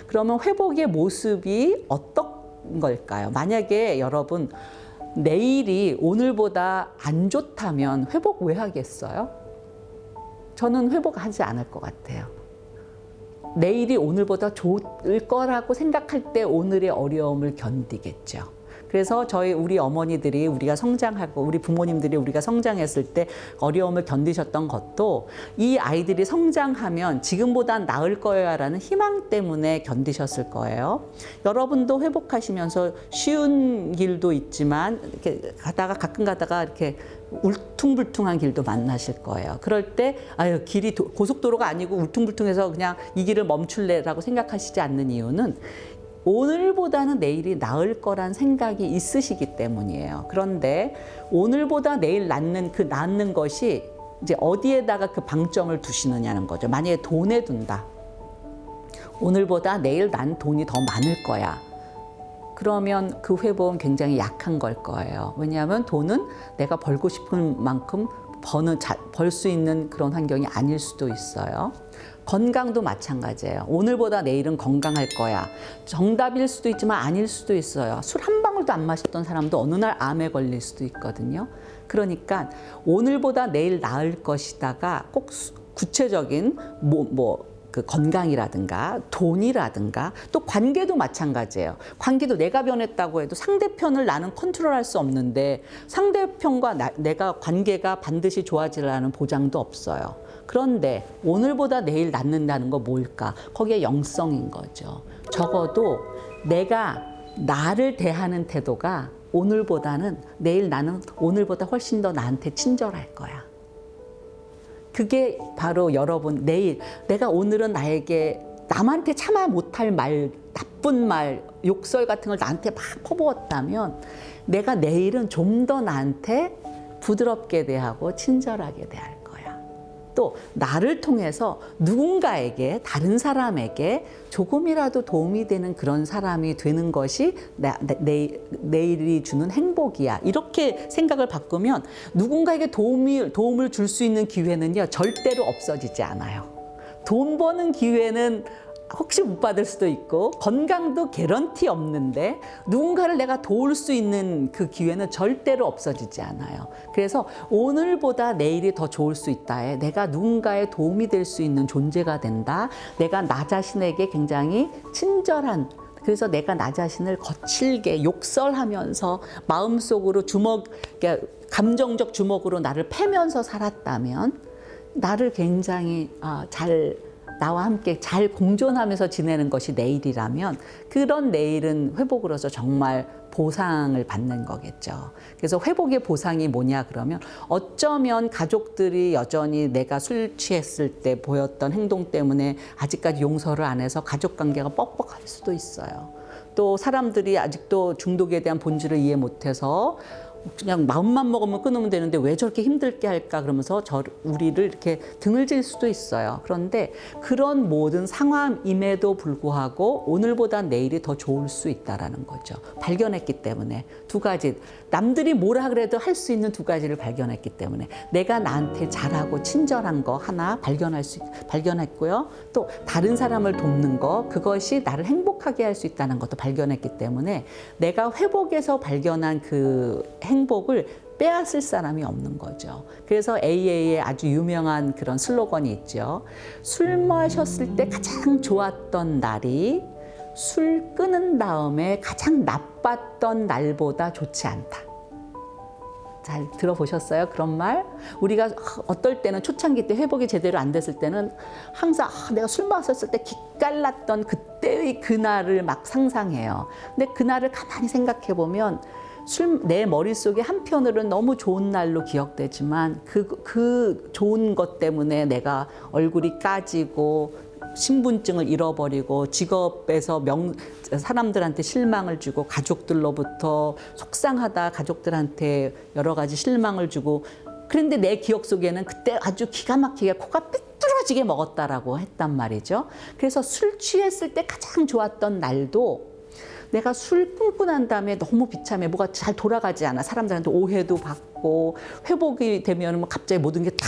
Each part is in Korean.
그러면 회복의 모습이 어떤 걸까요? 만약에 여러분 내일이 오늘보다 안 좋다면 회복 왜 하겠어요? 저는 회복하지 않을 것 같아요. 내일이 오늘보다 좋을 거라고 생각할 때 오늘의 어려움을 견디겠죠. 그래서 우리 어머니들이 우리가 성장하고 우리 부모님들이 우리가 성장했을 때 어려움을 견디셨던 것도 이 아이들이 성장하면 지금보단 나을 거야라는 희망 때문에 견디셨을 거예요. 여러분도 회복하시면서 쉬운 길도 있지만 이렇게 가끔 가다가 이렇게 울퉁불퉁한 길도 만나실 거예요. 그럴 때 길이 고속도로가 아니고 울퉁불퉁해서 그냥 이 길을 멈출래라고 생각하시지 않는 이유는 오늘보다는 내일이 나을 거란 생각이 있으시기 때문이에요. 그런데 오늘보다 내일 낫는 것이 이제 어디에다가 그 방점을 두시느냐는 거죠. 만약에 돈에 둔다. 오늘보다 내일 난 돈이 더 많을 거야. 그러면 그 회복은 굉장히 약한 걸 거예요. 왜냐하면 돈은 내가 벌고 싶은 만큼 벌 수 있는 그런 환경이 아닐 수도 있어요. 건강도 마찬가지예요. 오늘보다 내일은 건강할 거야. 정답일 수도 있지만 아닐 수도 있어요. 술 한 방울도 안 마셨던 사람도 어느 날 암에 걸릴 수도 있거든요. 그러니까 오늘보다 내일 나을 것이다가 꼭 구체적인 그 건강이라든가 돈이라든가 또 관계도 마찬가지예요. 관계도 내가 변했다고 해도 상대편을 나는 컨트롤할 수 없는데 상대편과 내가 관계가 반드시 좋아지라는 보장도 없어요. 그런데 오늘보다 내일 낫는다는 거 뭘까? 거기에 영성인 거죠. 적어도 내가 나를 대하는 태도가 나는 오늘보다 훨씬 더 나한테 친절할 거야. 그게 바로 여러분 내일 내가 오늘은 나에게 남한테 참아 못할 말, 나쁜 말, 욕설 같은 걸 나한테 막 퍼부었다면 내가 내일은 좀 더 나한테 부드럽게 대하고 친절하게 대할 거야. 또 나를 통해서 누군가에게 다른 사람에게 조금이라도 도움이 되는 그런 사람이 되는 것이 내일이 주는 행복이야. 이렇게 생각을 바꾸면 누군가에게 도움을 줄 수 있는 기회는요 절대로 없어지지 않아요. 돈 버는 기회는 혹시 못 받을 수도 있고 건강도 개런티 없는데 누군가를 내가 도울 수 있는 그 기회는 절대로 없어지지 않아요. 그래서 오늘보다 내일이 더 좋을 수 있다에 내가 누군가의 도움이 될 수 있는 존재가 된다. 내가 나 자신에게 굉장히 친절한 그래서 내가 나 자신을 거칠게 욕설하면서 마음속으로 감정적 주먹으로 나를 패면서 살았다면 나를 굉장히 나와 함께 잘 공존하면서 지내는 것이 내일이라면 그런 내일은 회복으로서 정말 보상을 받는 거겠죠. 그래서 회복의 보상이 뭐냐 그러면 어쩌면 가족들이 여전히 내가 술 취했을 때 보였던 행동 때문에 아직까지 용서를 안 해서 가족 관계가 뻑뻑할 수도 있어요. 또 사람들이 아직도 중독에 대한 본질을 이해 못해서 그냥 마음만 먹으면 끊으면 되는데 왜 저렇게 힘들게 할까 그러면서 우리를 이렇게 등을 질 수도 있어요. 그런데 그런 모든 상황임에도 불구하고 오늘보다 내일이 더 좋을 수 있다라는 거죠. 발견했기 때문에 두 가지 남들이 뭐라 그래도 할 수 있는 두 가지를 발견했기 때문에 내가 나한테 잘하고 친절한 거 하나 발견했고요. 또 다른 사람을 돕는 거 그것이 나를 행복하게 할 수 있다는 것도 발견했기 때문에 내가 회복에서 발견한 그 행복을 빼앗을 사람이 없는 거죠. 그래서 AA의 아주 유명한 그런 슬로건이 있죠. 술 마셨을 때 가장 좋았던 날이 술 끊은 다음에 가장 나빴던 날보다 좋지 않다. 잘 들어보셨어요? 그런 말? 우리가 어떨 때는 초창기 때 회복이 제대로 안 됐을 때는 항상 내가 술 마셨을 때 기깔났던 그때의 그날을 막 상상해요. 근데 그날을 가만히 생각해 보면 내 머릿속에 한편으로는 너무 좋은 날로 기억되지만 그 좋은 것 때문에 내가 얼굴이 까지고 신분증을 잃어버리고 직업에서 사람들한테 실망을 주고 가족들로부터 속상하다 가족들한테 여러 가지 실망을 주고 그런데 내 기억 속에는 그때 아주 기가 막히게 코가 삐뚤어지게 먹었다라고 했단 말이죠. 그래서 술 취했을 때 가장 좋았던 날도 내가 술 끊고 난 다음에 너무 비참해. 뭐가 잘 돌아가지 않아. 사람들한테 오해도 받고 회복이 되면 뭐 갑자기 모든 게 탁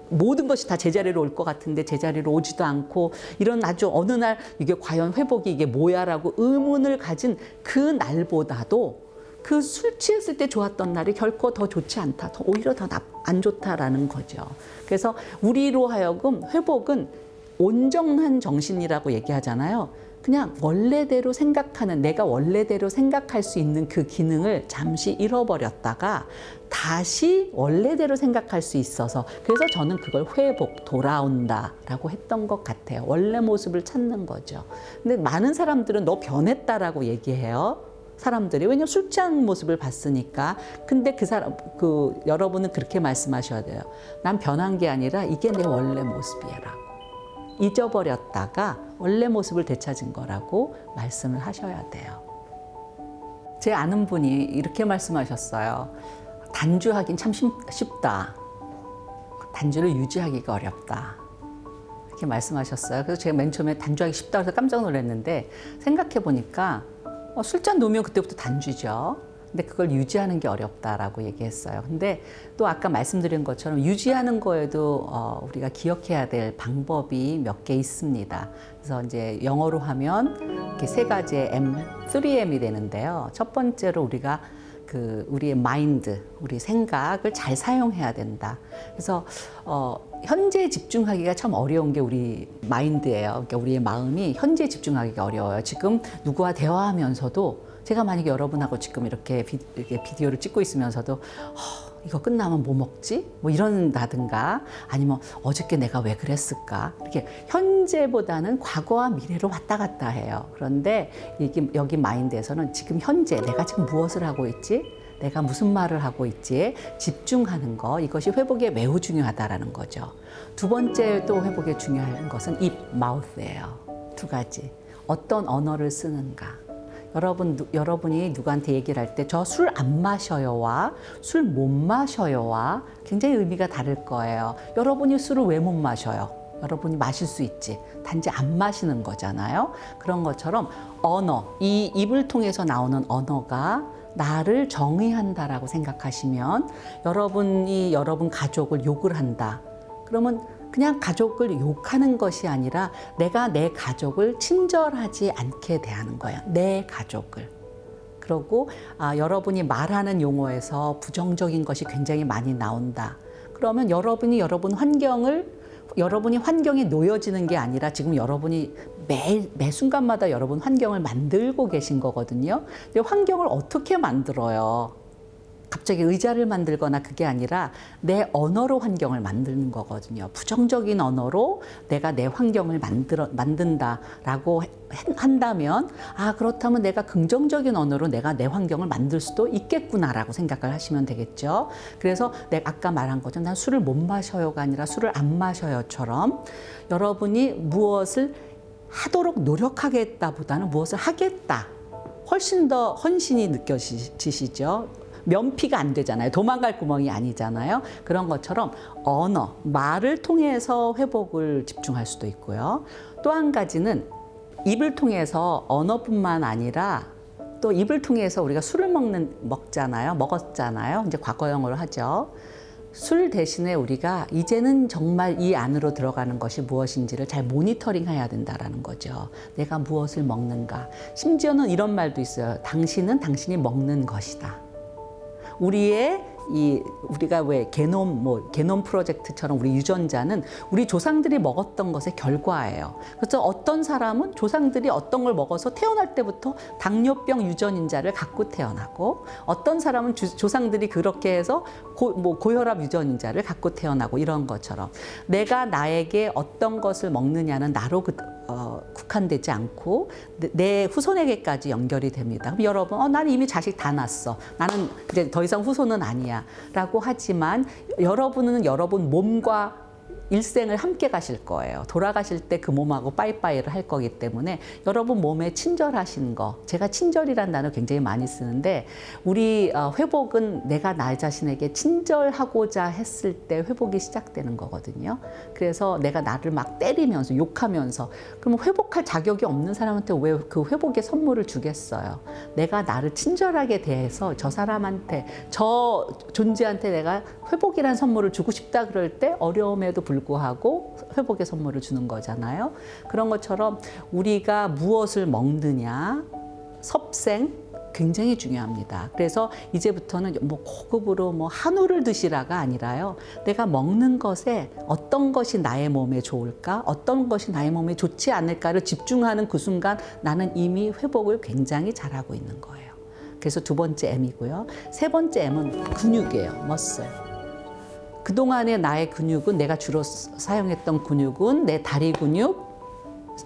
모든 것이 다 제자리로 올 것 같은데 제자리로 오지도 않고 이런 아주 어느 날 이게 과연 회복이 이게 뭐야라고 의문을 가진 그 날보다도 그 술 취했을 때 좋았던 날이 결코 더 좋지 않다. 오히려 더 안 좋다라는 거죠. 그래서 우리로 하여금 회복은 온전한 정신이라고 얘기하잖아요. 그냥 원래대로 생각하는, 내가 원래대로 생각할 수 있는 그 기능을 잠시 잃어버렸다가 다시 원래대로 생각할 수 있어서, 그래서 저는 그걸 회복, 돌아온다라고 했던 것 같아요. 원래 모습을 찾는 거죠. 근데 많은 사람들은 너 변했다라고 얘기해요. 사람들이. 왜냐면 술 취한 모습을 봤으니까. 근데 여러분은 그렇게 말씀하셔야 돼요. 난 변한 게 아니라 이게 내 원래 모습이라고. 잊어버렸다가 원래 모습을 되찾은 거라고 말씀을 하셔야 돼요. 제 아는 분이 이렇게 말씀하셨어요. 단주하긴 참 쉽다. 단주를 유지하기가 어렵다. 이렇게 말씀하셨어요. 그래서 제가 맨 처음에 단주하기 쉽다고 해서 깜짝 놀랐는데 생각해 보니까 술잔 놓으면 그때부터 단주죠. 근데 그걸 유지하는 게 어렵다라고 얘기했어요. 근데 또 아까 말씀드린 것처럼 유지하는 거에도 우리가 기억해야 될 방법이 몇 개 있습니다. 그래서 이제 영어로 하면 이렇게 세 가지의 M, 3M이 되는데요. 첫 번째로 우리가 우리의 마인드, 우리 생각을 잘 사용해야 된다. 그래서 현재에 집중하기가 참 어려운 게 우리 마인드예요. 그러니까 우리의 마음이 현재에 집중하기가 어려워요. 지금 누구와 대화하면서도 제가 만약에 여러분하고 지금 이렇게 비디오를 찍고 있으면서도 이거 끝나면 뭐 먹지? 뭐 이런다든가 아니면 어저께 내가 왜 그랬을까? 이렇게 현재보다는 과거와 미래로 왔다 갔다 해요. 그런데 여기 마인드에서는 지금 현재 내가 지금 무엇을 하고 있지? 내가 무슨 말을 하고 있지에 집중하는 거, 이것이 회복에 매우 중요하다라는 거죠. 두 번째 또 회복에 중요한 것은 입, mouth예요. 두 가지. 어떤 언어를 쓰는가. 여러분이 누구한테 얘기를 할 때 저 술 안 마셔요와 술 못 마셔요와 굉장히 의미가 다를 거예요. 여러분이 술을 왜 못 마셔요? 여러분이 마실 수 있지. 단지 안 마시는 거잖아요. 그런 것처럼 언어, 이 입을 통해서 나오는 언어가 나를 정의한다라고 생각하시면 여러분이 여러분 가족을 욕을 한다. 그러면 그냥 가족을 욕하는 것이 아니라 내가 내 가족을 친절하지 않게 대하는 거예요. 내 가족을. 그리고 여러분이 말하는 용어에서 부정적인 것이 굉장히 많이 나온다. 그러면 여러분이 환경에 놓여지는 게 아니라 지금 여러분이 매 순간마다 여러분 환경을 만들고 계신 거거든요. 근데 환경을 어떻게 만들어요? 갑자기 의자를 만들거나 그게 아니라 내 언어로 환경을 만드는 거거든요. 부정적인 언어로 내가 내 환경을 만든다라고 한다면 그렇다면 내가 긍정적인 언어로 내가 내 환경을 만들 수도 있겠구나라고 생각을 하시면 되겠죠. 그래서 내가 아까 말한 것처럼 난 술을 못 마셔요가 아니라 술을 안 마셔요처럼 여러분이 무엇을 하도록 노력하겠다보다는 무엇을 하겠다. 훨씬 더 헌신이 느껴지시죠. 면피가 안 되잖아요. 도망갈 구멍이 아니잖아요. 그런 것처럼 언어, 말을 통해서 회복을 집중할 수도 있고요. 또 한 가지는 입을 통해서 언어뿐만 아니라 또 입을 통해서 우리가 술을 먹었잖아요. 이제 과거형으로 하죠. 술 대신에 우리가 이제는 정말 이 안으로 들어가는 것이 무엇인지를 잘 모니터링 해야 된다라는 거죠. 내가 무엇을 먹는가. 심지어는 이런 말도 있어요. 당신은 당신이 먹는 것이다. 우리가 왜 게놈 프로젝트처럼 우리 유전자는 우리 조상들이 먹었던 것의 결과예요. 그래서 어떤 사람은 조상들이 어떤 걸 먹어서 태어날 때부터 당뇨병 유전인자를 갖고 태어나고, 어떤 사람은 조상들이 그렇게 해서 고혈압 유전인자를 갖고 태어나고, 이런 것처럼 내가 나에게 어떤 것을 먹느냐는 나로 국한되지 않고 내 후손에게까지 연결이 됩니다. 그럼 여러분, 나는 이미 자식 다 낳았어. 나는 이제 더 이상 후손은 아니야. 라고 하지만 여러분은 여러분 몸과 일생을 함께 가실 거예요. 돌아가실 때 그 몸하고 빠이빠이를 할 거기 때문에 여러분 몸에 친절하신 거, 제가 친절이란 단어 굉장히 많이 쓰는데 우리 회복은 내가 나 자신에게 친절하고자 했을 때 회복이 시작되는 거거든요. 그래서 내가 나를 막 때리면서 욕하면서 그럼 회복할 자격이 없는 사람한테 왜 그 회복의 선물을 주겠어요. 내가 나를 친절하게 대해서 저 사람한테, 저 존재한테 내가 회복이란 선물을 주고 싶다 그럴 때 어려움에도 불구하고 회복의 선물을 주는 거잖아요. 그런 것처럼 우리가 무엇을 먹느냐, 섭생 굉장히 중요합니다. 그래서 이제부터는 뭐 고급으로 뭐 한우를 드시라가 아니라요. 내가 먹는 것에 어떤 것이 나의 몸에 좋을까, 어떤 것이 나의 몸에 좋지 않을까를 집중하는 그 순간 나는 이미 회복을 굉장히 잘하고 있는 거예요. 그래서 두 번째 M이고요. 세 번째 M은 근육이에요. 머슬. 그동안의 나의 근육은 내가 주로 사용했던 근육은 내 다리 근육,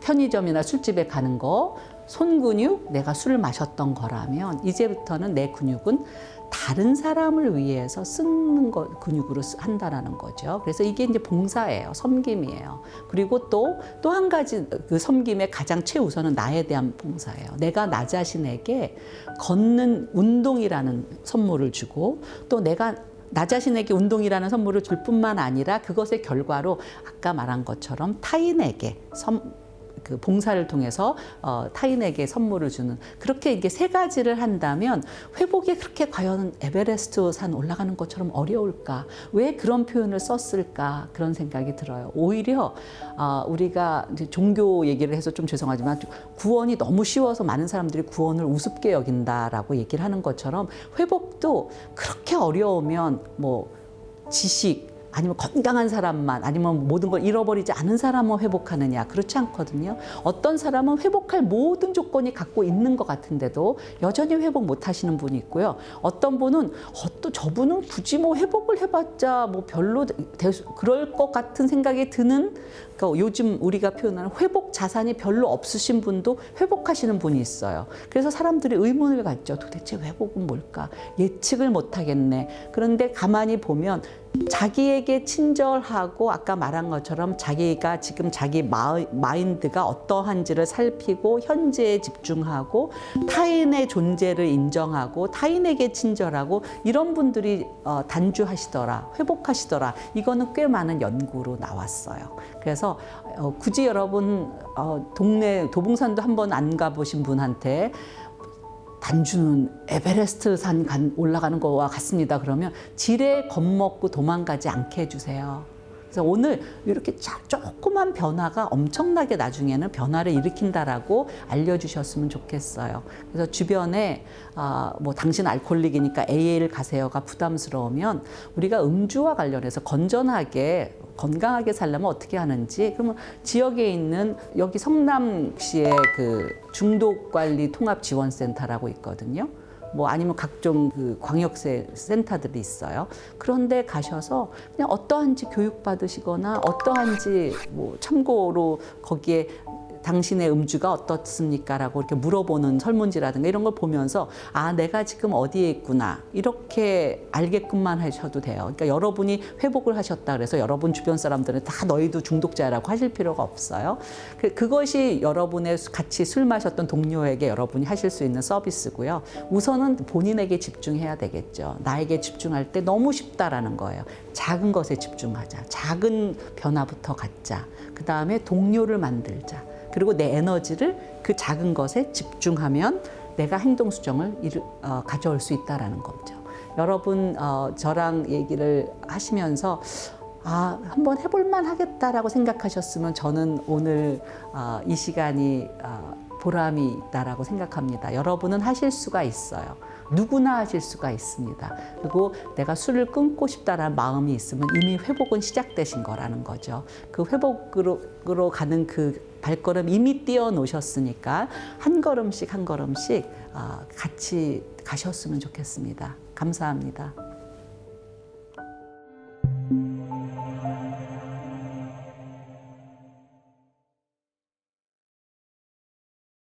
편의점이나 술집에 가는 거, 손 근육, 내가 술을 마셨던 거라면 이제부터는 내 근육은 다른 사람을 위해서 쓰는 거, 근육으로 한다라는 거죠. 그래서 이게 이제 봉사예요. 섬김이에요. 그리고 또 한 가지 그 섬김의 가장 최우선은 나에 대한 봉사예요. 내가 나 자신에게 걷는 운동이라는 선물을 주고 또 내가 나 자신에게 운동이라는 선물을 줄 뿐만 아니라 그것의 결과로 아까 말한 것처럼 타인에게 그 봉사를 통해서 타인에게 선물을 주는 그렇게 이게 세 가지를 한다면 회복이 그렇게 과연 에베레스트 산 올라가는 것처럼 어려울까? 왜 그런 표현을 썼을까? 그런 생각이 들어요. 오히려 우리가 이제 종교 얘기를 해서 좀 죄송하지만 구원이 너무 쉬워서 많은 사람들이 구원을 우습게 여긴다라고 얘기를 하는 것처럼 회복도 그렇게 어려우면 뭐 지식 아니면 건강한 사람만 아니면 모든 걸 잃어버리지 않은 사람만 회복하느냐 그렇지 않거든요. 어떤 사람은 회복할 모든 조건이 갖고 있는 것 같은데도 여전히 회복 못 하시는 분이 있고요. 어떤 분은 또 저분은 굳이 뭐 회복을 해봤자 뭐 별로 그럴 것 같은 생각이 드는 그러니까 요즘 우리가 표현하는 회복 자산이 별로 없으신 분도 회복하시는 분이 있어요. 그래서 사람들이 의문을 갖죠. 도대체 회복은 뭘까? 예측을 못 하겠네. 그런데 가만히 보면 자기에게 친절하고 아까 말한 것처럼 자기가 지금 자기 마인드가 어떠한지를 살피고 현재에 집중하고 타인의 존재를 인정하고 타인에게 친절하고 이런 분들이 단주하시더라, 회복하시더라. 이거는 꽤 많은 연구로 나왔어요. 그래서 굳이 여러분 동네 도봉산도 한번 안 가보신 분한테 단주는 에베레스트 산 올라가는 거와 같습니다. 그러면 지레 겁먹고 도망가지 않게 해주세요. 그래서 오늘 이렇게 조그만 변화가 엄청나게 나중에는 변화를 일으킨다라고 알려주셨으면 좋겠어요. 그래서 주변에 뭐 당신 알코올릭이니까 AA를 가세요가 부담스러우면 우리가 음주와 관련해서 건강하게 살려면 어떻게 하는지 그러면 지역에 있는 여기 성남시에 그 중독관리 통합지원센터라고 있거든요. 뭐 아니면 각종 그 광역세 센터들이 있어요. 그런데 가셔서 그냥 어떠한지 교육받으시거나 어떠한지 뭐 참고로 거기에 당신의 음주가 어떻습니까? 라고 이렇게 물어보는 설문지라든가 이런 걸 보면서 내가 지금 어디에 있구나 이렇게 알게끔만 하셔도 돼요. 그러니까 여러분이 회복을 하셨다 그래서 여러분 주변 사람들은 다 너희도 중독자라고 하실 필요가 없어요. 그것이 여러분의 같이 술 마셨던 동료에게 여러분이 하실 수 있는 서비스고요. 우선은 본인에게 집중해야 되겠죠. 나에게 집중할 때 너무 쉽다라는 거예요. 작은 것에 집중하자. 작은 변화부터 갖자. 그 다음에 동료를 만들자. 그리고 내 에너지를 그 작은 것에 집중하면 내가 행동 수정을 가져올 수 있다라는 거죠. 여러분 저랑 얘기를 하시면서 한번 해볼만 하겠다라고 생각하셨으면 저는 오늘 이 시간이 보람이 있다라고 생각합니다. 여러분은 하실 수가 있어요. 누구나 하실 수가 있습니다. 그리고 내가 술을 끊고 싶다라는 마음이 있으면 이미 회복은 시작되신 거라는 거죠. 그 회복으로 가는 그 발걸음 이미 띄워 놓으셨으니까 한 걸음씩 같이 가셨으면 좋겠습니다. 감사합니다.